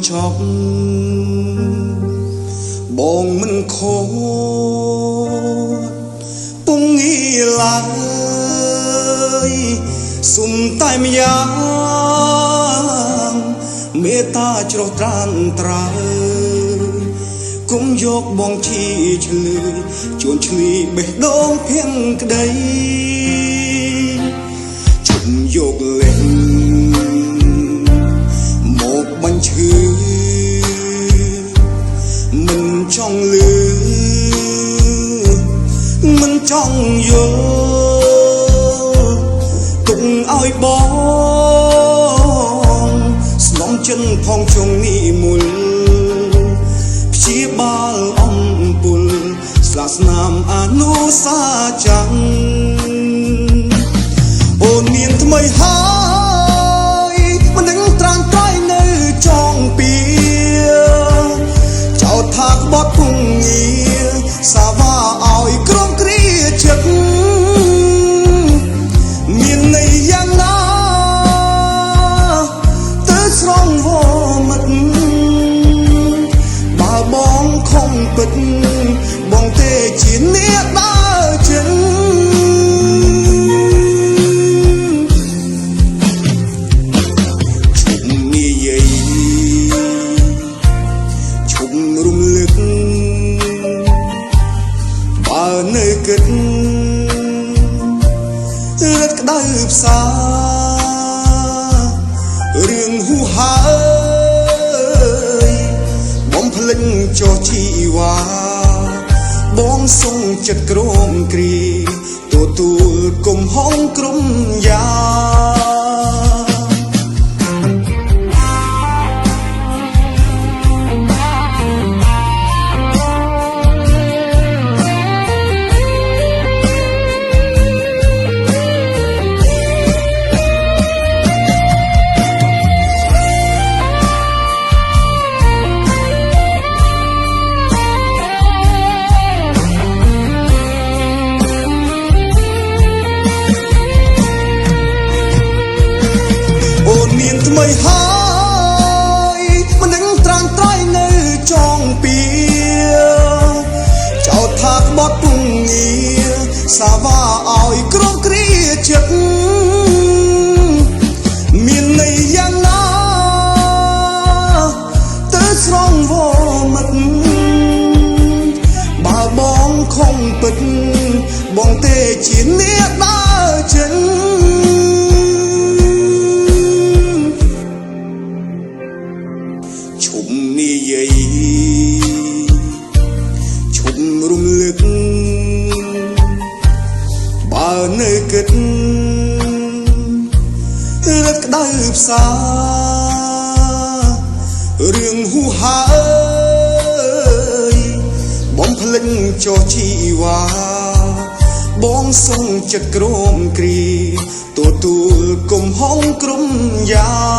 ចប់បងមិនខកពុំងាឡើយសុំតែម្យ៉ាងមេត្តាច្រោះត្រានត្រើយគុំយកបងឈីឆ្លើយជួនឆ្លីបេះដូងភៀងក្តីជុំយកលេងមកបញ្ឈឺមិនចង់លឺមិនចង់យកទុកឲ្យបងស្នំចិនផងជងនេះមុលព្យាបាលអំពុលស្លាកស្នាមអនុសាចាំងអូនមានថ្មីហើយមិនដឹងត្រាំត្រៃនៅចងពីចោតថាក្បត់ពុងងារសាវ៉ាឲ្យក្រុមគ្រាចិត្តមានន័យយ៉ាងណាទៅស្រងវមិតបើបងខំពិតបងទេជាអ្នកដើរចិនឈុំនិយាយឈុំរំលឹកបើនៅគិតរត់ក្តៅផ្សារឿងហួហើយបំភ្លេចចោះជីវ៉ាបងសុំចិត្តក្រមគ្រីទទួលគុំហងក្រុមយ៉ាមានថ្មីហើយមិនដឹងត្រាំត្រៃនៅចងពីចោតថាក្បត់ពុងងារសាវ៉ាឲ្យក្រុមគ្រាចិត្តមានន័យយ៉ាងណាទៅស្រងវមិតបើបងខំពិតបងទេជាអ្នកដើរចិនឈុំនិយាយឈុំរំលឹកបើនៅគិតរត់ក្តៅផ្សារឿងហួហើយបំភ្លេចចោះជីវ៉ាបងសុំចិត្តក្រមគ្រីទទួលគុំហងក្រុមយ៉ា